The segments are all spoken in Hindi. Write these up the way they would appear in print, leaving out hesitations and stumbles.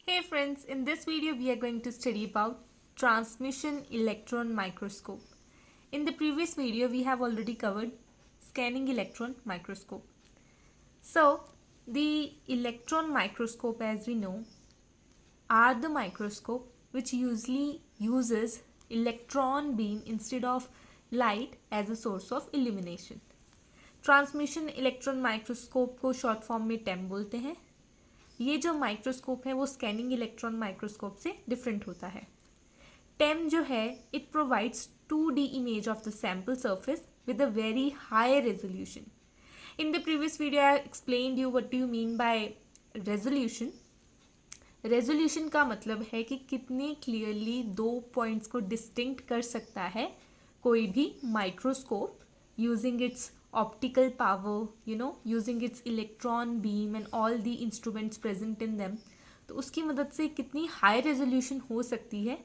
Hey friends, in this video we are going to study about transmission electron microscope. In the previous video we have already covered scanning electron microscope. So the electron microscope, as we know, are the microscope which usually uses electron beam instead of light as a source of illumination. Transmission electron microscope को शॉर्ट फॉर्म में टेम बोलते हैं. ये जो माइक्रोस्कोप है वो स्कैनिंग इलेक्ट्रॉन माइक्रोस्कोप से डिफरेंट होता है. टेम जो है it provides 2D image of the sample surface with a very high resolution. In the previous video I explained you what do you mean by resolution. Resolution का मतलब है कि कितने क्लियरली दो पॉइंट्स को डिस्टिंक्ट कर सकता है कोई भी microscope using its optical power, using its electron beam and all the instruments present in them. तो उसकी मदद से कितनी हाई रेजोल्यूशन हो सकती है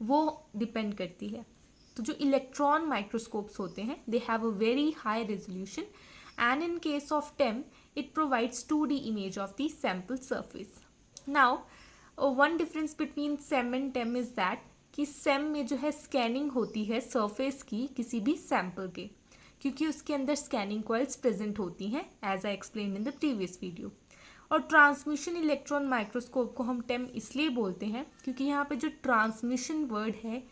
वो डिपेंड करती है. तो जो इलेक्ट्रॉन माइक्रोस्कोप्स होते हैं they have a very high resolution and in case of time it provides 2D image of the sample surface. Now one difference between same and time is that कि सेम में जो है स्कैनिंग होती है सरफेस की किसी भी सैम्पल के, क्योंकि उसके अंदर स्कैनिंग कॉइल्स प्रेजेंट होती हैं as I explain in the previous video. और ट्रांसमिशन इलेक्ट्रॉन माइक्रोस्कोप को हम टेम इसलिए बोलते हैं क्योंकि यहाँ पे जो ट्रांसमिशन वर्ड है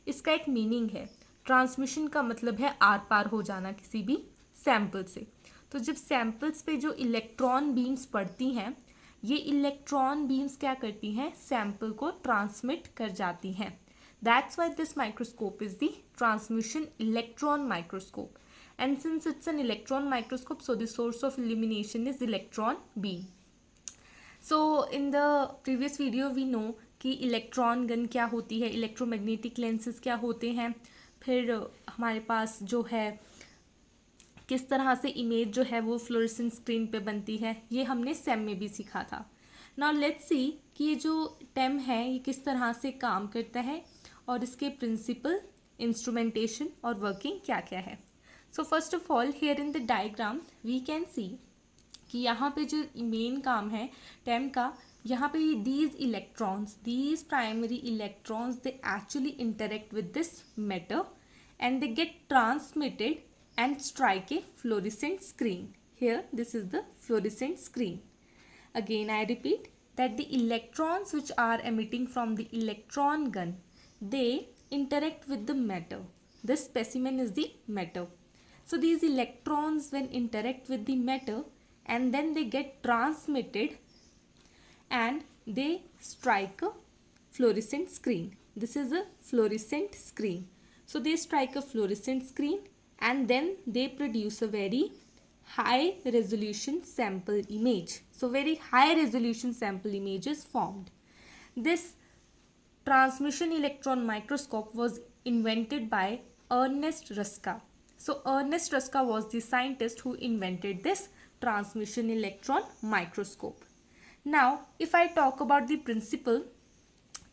इसका एक मीनिंग है. ट्रांसमिशन का मतलब है आर पार हो जाना किसी भी सैम्पल से. तो जब सैम्पल्स पे जो इलेक्ट्रॉन बीम्स पड़ती हैं ये इलेक्ट्रॉन बीम्स क्या करती हैं, सैम्पल को ट्रांसमिट कर जाती हैं. That's why this microscope is the transmission electron microscope. And since it's an electron microscope, so the source of illumination is electron beam. So in the previous video we know कि इलेक्ट्रॉन गन क्या होती है, इलेक्ट्रोमैग्नेटिक लेंसेज क्या होते हैं, फिर हमारे पास जो है किस तरह से इमेज जो है वो फ्लोरेसेंट स्क्रीन पे बनती है, ये हमने सेम में भी सीखा था. नाउ लेट्स सी कि ये जो टेम है ये किस तरह से काम करता है और इसके प्रिंसिपल, इंस्ट्रूमेंटेशन और वर्किंग क्या क्या है. So first of all here in the diagram we can see कि यहाँ पे जो मेन काम है टेम का, यहाँ पे these primary electrons they actually interact with this matter and they get transmitted and strike a fluorescent screen. Here this is the fluorescent screen. Again I repeat that the electrons which are emitting from the electron gun they interact with the matter. This specimen is the matter. So these electrons when interact with the matter and then they get transmitted and they strike a fluorescent screen. This is a fluorescent screen. So they strike a fluorescent screen and then they produce a very high resolution sample image. So very high resolution sample image is formed. This transmission electron microscope was invented by Ernest Ruska. So Ernest Ruska was the scientist who invented this transmission electron microscope. Now, if I talk about the principle,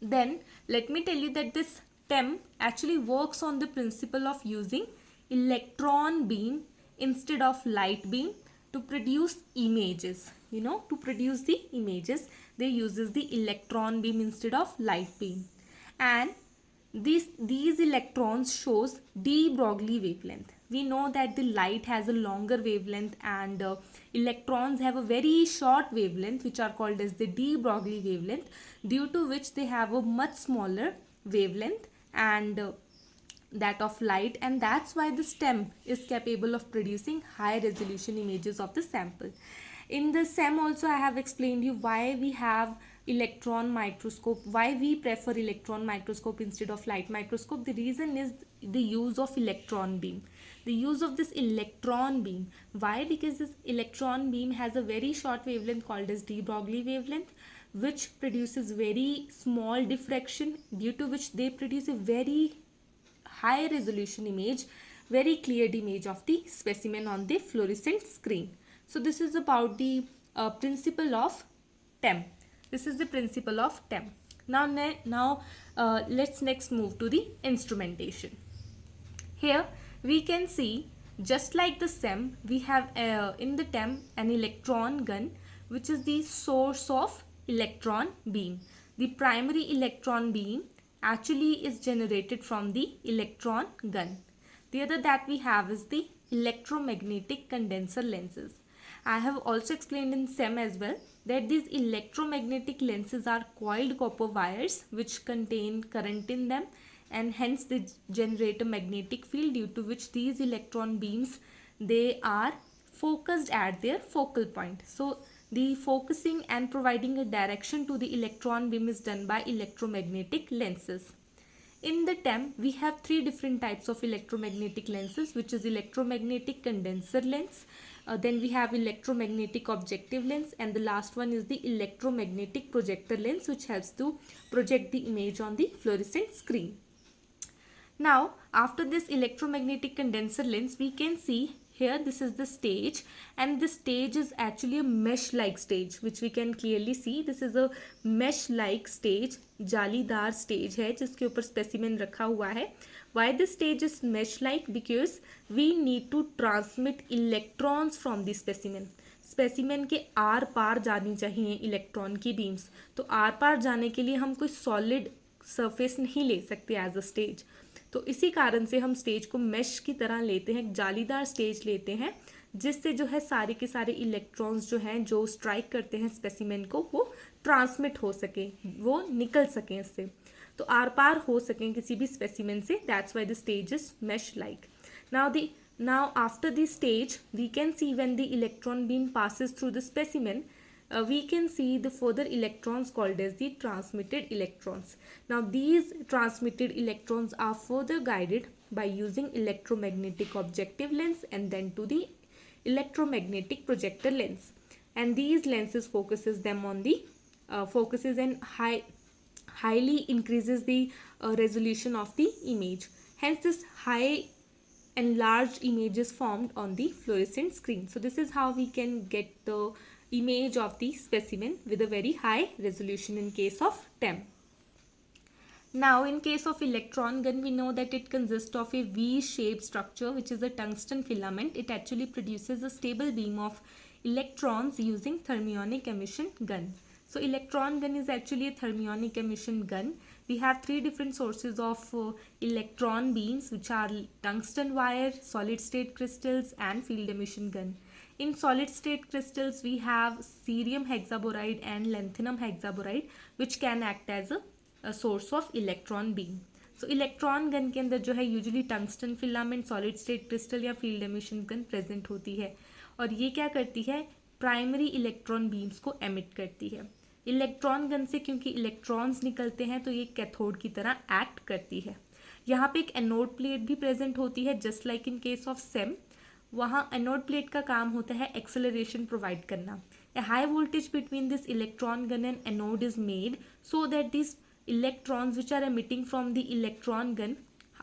then let me tell you that this TEM actually works on the principle of using electron beam instead of light beam to produce images. To produce the images, they uses the electron beam instead of light beam. And these electrons shows de Broglie wavelength. We know that the light has a longer wavelength and electrons have a very short wavelength which are called as the de Broglie wavelength, due to which they have a much smaller wavelength and that of light, and that's why the STEM is capable of producing high resolution images of the sample. In the SEM also I have explained you why we have electron microscope, why we prefer electron microscope instead of light microscope. The reason is the use of electron beam. The use of this electron beam. Why? Because this electron beam has a very short wavelength called as de Broglie wavelength, which produces very small diffraction, due to which they produce a very high resolution image, very cleared image of the specimen on the fluorescent screen. So this is about the principle of TEM. This is the principle of TEM. Now let's next move to the instrumentation. Here we can see, just like the SEM, we have in the TEM an electron gun which is the source of electron beam. the primary electron beam actually is generated from the electron gun. The other that we have is the electromagnetic condenser lenses. I have also explained in SEM as well that these electromagnetic lenses are coiled copper wires which contain current in them, and hence they generate a magnetic field, due to which these electron beams, they are focused at their focal point. So the focusing and providing a direction to the electron beam is done by electromagnetic lenses. In the TEM, we have three different types of electromagnetic lenses, which is electromagnetic condenser lens, then we have electromagnetic objective lens, and the last one is the electromagnetic projector lens, which helps to project the image on the fluorescent screen. Now, after this electromagnetic condenser lens, we can see here this is the stage, and this stage is actually a mesh like stage, which we can clearly see. This is a mesh like stage, जालीदार stage है जिसके ऊपर specimen रखा हुआ है. Why this stage is mesh like? Because we need to transmit electrons from the specimen. Specimen के आर पार जानी चाहिए इलेक्ट्रॉन की बीम्स. तो आर पार जाने के लिए हम कोई सॉलिड सरफेस नहीं ले सकते एज अ स्टेज. तो इसी कारण से हम स्टेज को मेश की तरह लेते हैं, जालीदार स्टेज लेते हैं, जिससे जो है सारे के सारे इलेक्ट्रॉन्स जो हैं जो स्ट्राइक करते हैं स्पेसिमेन को, वो ट्रांसमिट हो सके, वो निकल सकें इससे, तो आर पार हो सकें किसी भी स्पेसिमेन से. That's why the stage is mesh like. Now after the stage, we can see when the electron beam passes through the specimen, we can see the further electrons called as the transmitted electrons. Now these transmitted electrons are further guided by using electromagnetic objective lens and then to the electromagnetic projector lens. And these lenses focuses them on the focuses and highly increases the resolution of the image. Hence this high and large images formed on the fluorescent screen. So this is how we can get the image of the specimen with a very high resolution in case of TEM. Now in case of electron gun, we know that it consists of a V-shaped structure, which is a tungsten filament. It actually produces a stable beam of electrons using thermionic emission gun. So electron gun is actually a thermionic emission gun. We have three different sources of electron beams, which are tungsten wire, solid state crystals and field emission gun. In solid state crystals, we have cerium hexaboride and lanthanum hexaboride, which can act as a source of electron beam. So electron gun के अंदर जो है usually tungsten filament, solid state crystal या field emission gun present होती है, और ये क्या करती है, प्राइमरी इलेक्ट्रॉन बीम्स को एमिट करती है. इलेक्ट्रॉन गन से क्योंकि इलेक्ट्रॉन्स निकलते हैं तो ये कैथोड की तरह एक्ट करती है. यहाँ पे एक एनोड प्लेट भी प्रेजेंट होती है, just like in case of SEM. वहाँ एनोड प्लेट का काम होता है एक्सेलरेशन प्रोवाइड करना. A high voltage between this electron gun and anode is made so that this electrons which are emitting from the electron gun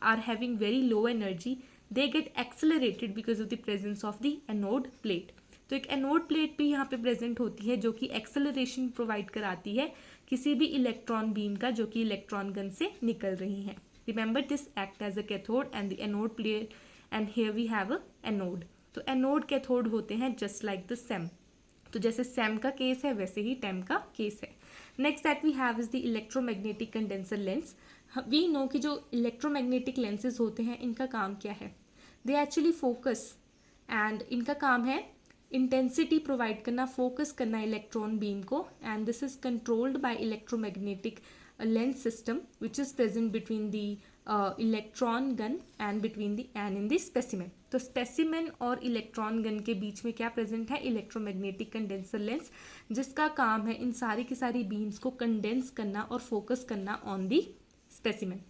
are having very low energy, they get accelerated because of the presence of the anode plate. तो एक एनोड प्लेट भी यहाँ पे प्रेजेंट होती है जो कि एक्सेलरेशन प्रोवाइड कराती है किसी भी इलेक्ट्रॉन बीम का जो कि इलेक्ट्रॉन गन से निकल रही है. Remember this act as a cathode and the anode plate, and here we have a anode. तो एनोड कैथोड होते हैं जस्ट लाइक द सेम. तो जैसे सेम का केस है वैसे ही टेम का केस है. Next that we have is the electromagnetic condenser lens. We know कि जो इलेक्ट्रोमैग्नेटिक लेंसेज होते हैं इनका काम क्या है, दे एक्चुअली फोकस, एंड इनका काम है इंटेंसिटी प्रोवाइड करना, फोकस करना इलेक्ट्रॉन बीम को, and this is controlled by electromagnetic lens system which is present between the electron gun and in the specimen. तो स्पेसिमेन और इलेक्ट्रॉन गन के बीच में क्या प्रेजेंट है, इलेक्ट्रोमैग्नेटिक कंडेंसर लेंस, जिसका काम है इन सारी की सारी बीम्स को कंडेंस करना और फोकस करना ऑन द स्पेसिमेन.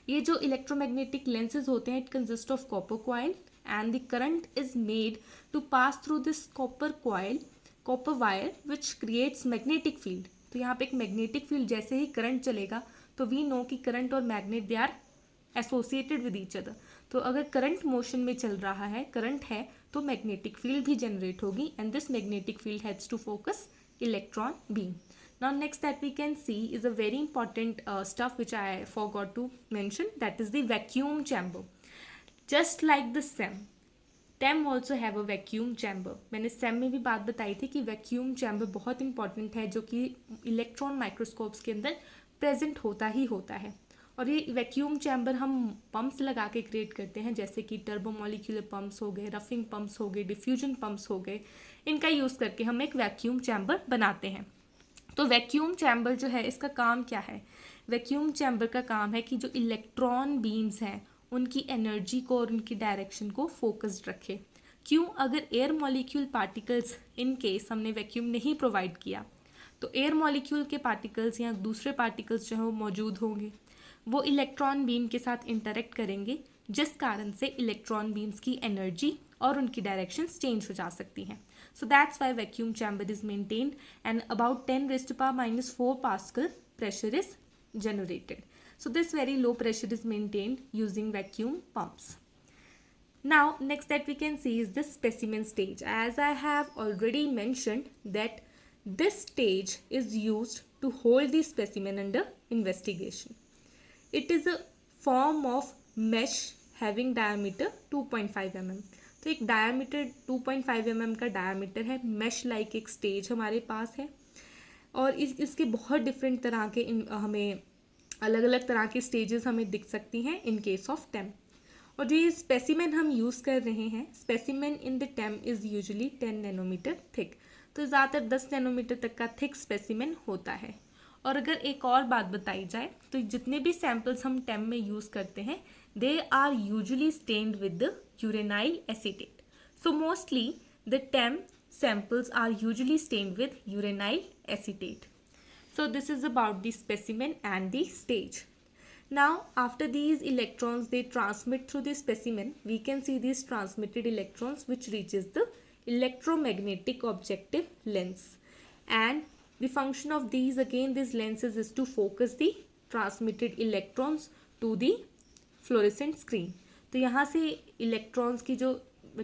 ये जो इलेक्ट्रोमैग्नेटिक लेंसेज होते हैं, it consist of copper coil and the current is made to pass through this copper wire which creates magnetic field. तो यहाँ पे एक मैग्नेटिक फील्ड, जैसे ही करंट चलेगा तो वी नो कि करंट और magnet they are associated with each other. तो अगर करंट मोशन में चल रहा है, करंट है, तो मैग्नेटिक फील्ड भी जनरेट होगी, and this magnetic field helps to focus electron beam. Now next that we can see is a very important stuff which I forgot to mention, that is the vacuum chamber. Just like the SEM, TEM also have a vacuum chamber. मैंने सेम में भी बात बताई थी कि वैक्यूम चैम्बर बहुत इंपॉर्टेंट है, जो कि इलेक्ट्रॉन माइक्रोस्कोप्स के अंदर प्रेजेंट होता ही होता है. और ये वैक्यूम चैम्बर हम पंप्स लगा के क्रिएट करते हैं, जैसे कि टर्बोमोलिक्यूलर पंप्स हो गए, रफिंग पंप्स हो गए, डिफ्यूजन पंप्स हो गए. इनका यूज़ करके हम एक वैक्यूम चैम्बर बनाते हैं. तो वैक्यूम चैम्बर जो है, इसका काम क्या है? वैक्यूम चैम्बर का काम है कि जो इलेक्ट्रॉन बीम्स हैं उनकी एनर्जी को और उनकी डायरेक्शन को फोकस्ड रखे. क्यों? अगर air molecule particles in case हमने वैक्यूम नहीं प्रोवाइड किया तो एयर मॉलिक्यूल के पार्टिकल्स या दूसरे पार्टिकल्स जो है वो मौजूद होंगे, वो इलेक्ट्रॉन बीम के साथ इंटरेक्ट करेंगे, जिस कारण से इलेक्ट्रॉन बीम्स की एनर्जी और उनकी डायरेक्शंस चेंज हो जा सकती हैं. So that's why vacuum chamber is maintained and about 10 raised to power minus 4 Pascal pressure is generated. So this very low pressure is maintained using vacuum pumps. Now next that we can see is the specimen stage. As I have already mentioned that this stage is used to hold the specimen under investigation. It is a form of mesh having diameter 2.5 mm. तो एक डायमीटर 2.5 mm का डायमीटर है. मेश लाइक एक स्टेज हमारे पास है और इसके बहुत डिफरेंट तरह के हमें अलग अलग तरह के स्टेजेस हमें दिख सकती हैं इन केस ऑफ टेम. और जो ये स्पेसिमेन हम यूज़ कर रहे हैं, specimen in the TEM is usually 10 nanometre thick. तो ज़्यादातर 10 नैनोमीटर तक का थिक स्पेसिमेन होता है. और अगर एक और बात बताई जाए तो जितने भी सैम्पल्स हम टेम में यूज़ करते हैं, they are usually stained with the uranyl acetate. So mostly the TEM samples are usually stained with uranyl acetate. So this is about the specimen and the stage. Now after these electrons they transmit through the specimen, we can see these transmitted electrons which reaches the electromagnetic objective lens. And the function of these lenses is to focus the transmitted electrons to the fluorescent screen. तो यहाँ से इलेक्ट्रॉन्स की जो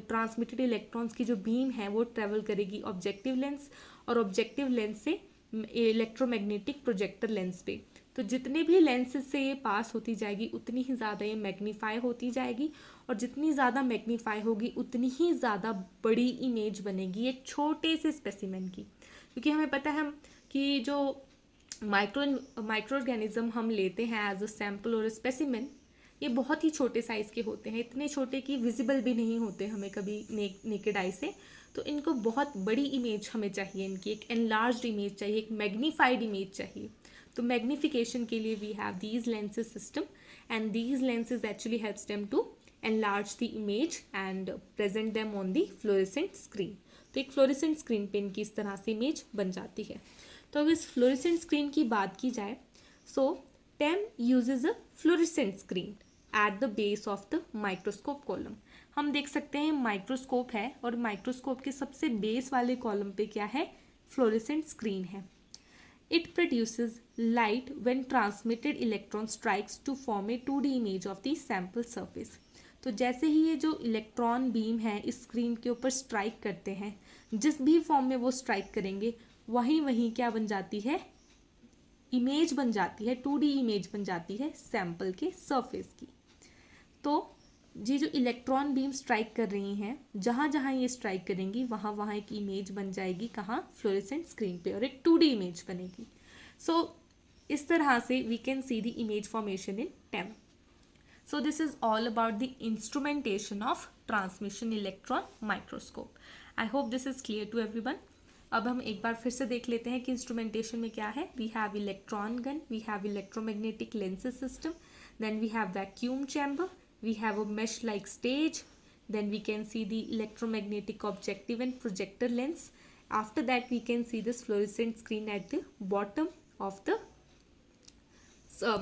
ट्रांसमिटेड इलेक्ट्रॉन्स की जो बीम है वो ट्रेवल करेगी ऑब्जेक्टिव लेंस और ऑब्जेक्टिव लेंस से इलेक्ट्रोमैग्नेटिक प्रोजेक्टर लेंस पे. तो जितने भी लेंसेज से ये पास होती जाएगी उतनी ही ज़्यादा ये मैग्नीफाई होती जाएगी और जितनी ज़्यादा मैग्नीफाई होगी उतनी ही ज़्यादा बड़ी इमेज बनेगी एक छोटे से स्पेसिमेन की. क्योंकि हमें पता है कि जो माइक्रो ऑर्गेनिज्म हम लेते हैं एज अ सैम्पल और स्पेसिमेन, ये बहुत ही छोटे साइज़ के होते हैं, इतने छोटे कि विजिबल भी नहीं होते हमें कभी नेकेड आई से. तो इनको बहुत बड़ी इमेज हमें चाहिए, इनकी एक एनलार्ज्ड इमेज चाहिए, एक मैग्नीफाइड इमेज चाहिए. तो मैग्निफिकेशन के लिए we have these lenses system and these lenses actually helps them to enlarge the image and present them on the fluorescent screen. तो एक फ्लोरेसेंट स्क्रीन पे इनकी इस तरह से इमेज बन जाती है. तो अगर इस फ्लोरेसेंट स्क्रीन की बात की जाए, so TEM uses a fluorescent screen at the base of the microscope column. हम देख सकते हैं माइक्रोस्कोप है और माइक्रोस्कोप के सबसे बेस वाले कॉलम पे क्या है? फ्लोरेसेंट स्क्रीन है. It produces light when transmitted electron strikes to form a 2D image of the sample surface. तो जैसे ही ये जो इलेक्ट्रॉन बीम है इस स्क्रीन के ऊपर स्ट्राइक करते हैं, जिस भी फॉर्म में वो स्ट्राइक करेंगे वहीं क्या बन जाती है? इमेज बन जाती है, 2D इमेज बन जाती है सैम्पल के सरफेस की. तो ये जो इलेक्ट्रॉन बीम स्ट्राइक कर रही हैं, जहाँ जहाँ ये स्ट्राइक करेंगी वहाँ एक इमेज बन जाएगी. कहाँ? फ्लोरेसेंट स्क्रीन पे, और एक 2D इमेज बनेगी. सो इस तरह से we can see the image formation in them. So this is all about the instrumentation of transmission electron microscope. I hope this is clear to everyone. अब हम एक बार फिर से देख लेते हैं कि इंस्ट्रूमेंटेशन में क्या है. We have electron gun, we have electromagnetic lenses system, then we have vacuum chamber, we have a mesh like stage, then we can see the electromagnetic objective and projector lens. After that we can see this fluorescent screen at the bottom of the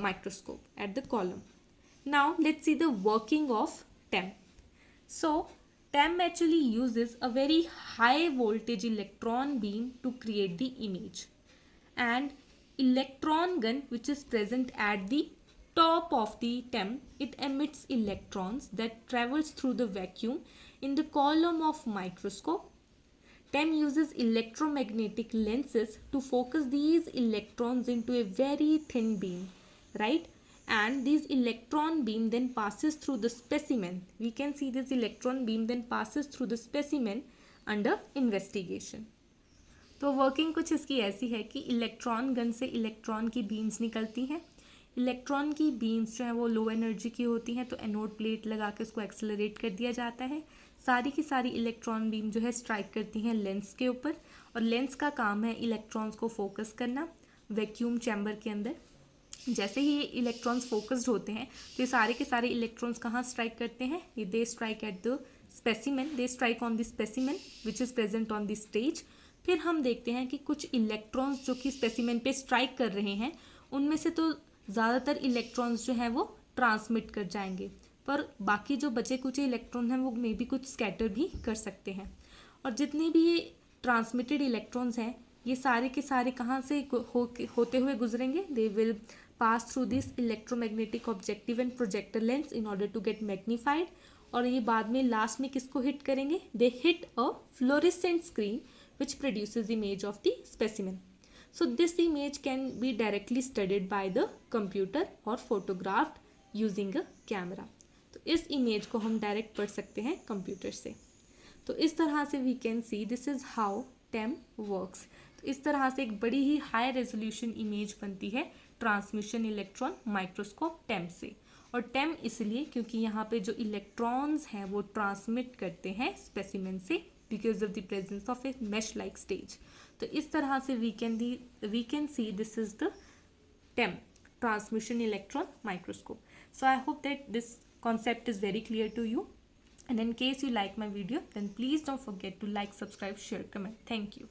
microscope at the column. Now let's see the working of TEM. So TEM actually uses a very high voltage electron beam to create the image, and electron gun which is present at the top of the TEM, it emits electrons that travels through the vacuum in the column of microscope. TEM uses electromagnetic lenses to focus these electrons into a very thin beam, right? and this electron beam then passes through the specimen. We can see this electron beam then passes through the specimen under investigation. तो वर्किंग कुछ इसकी ऐसी है कि इलेक्ट्रॉन गन से इलेक्ट्रॉन की बीम्स निकलती हैं. इलेक्ट्रॉन की बीम्स जो है वो लो एनर्जी की होती हैं, तो एनोड प्लेट लगा के उसको एक्सेलरेट कर दिया जाता है. सारी की सारी इलेक्ट्रॉन बीम जो है स्ट्राइक करती हैं लेंस के ऊपर, और लेंस का काम है इलेक्ट्रॉन्स को फोकस करना वैक्यूम चैम्बर के अंदर. जैसे ही ये इलेक्ट्रॉन्स फोकस्ड होते हैं तो ये सारे के सारे इलेक्ट्रॉन्स कहाँ स्ट्राइक करते हैं, ये they strike at the specimen, they strike on the specimen which is present on the stage. फिर हम देखते हैं कि कुछ इलेक्ट्रॉन्स जो कि स्पेसिमेन पे स्ट्राइक कर रहे हैं उनमें से तो ज़्यादातर इलेक्ट्रॉन्स जो हैं वो ट्रांसमिट कर जाएंगे, पर बाकी जो बचे कुछ इलेक्ट्रॉन हैं वो मे बी कुछ स्कैटर भी कर सकते हैं. और जितने भी ये ट्रांसमिटेड इलेक्ट्रॉन्स हैं ये सारे के सारे कहाँ से होते हुए गुजरेंगे, they will pass through this electromagnetic objective and projector lens in order to get magnified. और ये बाद में लास्ट में किसको हिट करेंगे, they hit a fluorescent screen which produces image of the specimen. So this image can be directly studied by the computer or photographed using a camera. तो इस इमेज को हम डायरेक्ट पढ़ सकते हैं कंप्यूटर से. तो इस तरह से we can see this is how TEM works. तो इस तरह से एक बड़ी ही हाई रेजोल्यूशन इमेज बनती है ट्रांसमिशन इलेक्ट्रॉन माइक्रोस्कोप TEM से. और TEM इसलिए क्योंकि यहाँ पे जो इलेक्ट्रॉन्स हैं वो ट्रांसमिट करते हैं स्पेसिमेन से because of the presence of a mesh-like stage. तो इस तरह से we can see this is the TEM, transmission electron microscope. So I hope that this concept is very clear to you. And in case you like my video, then please don't forget to like, subscribe, share, comment. Thank you.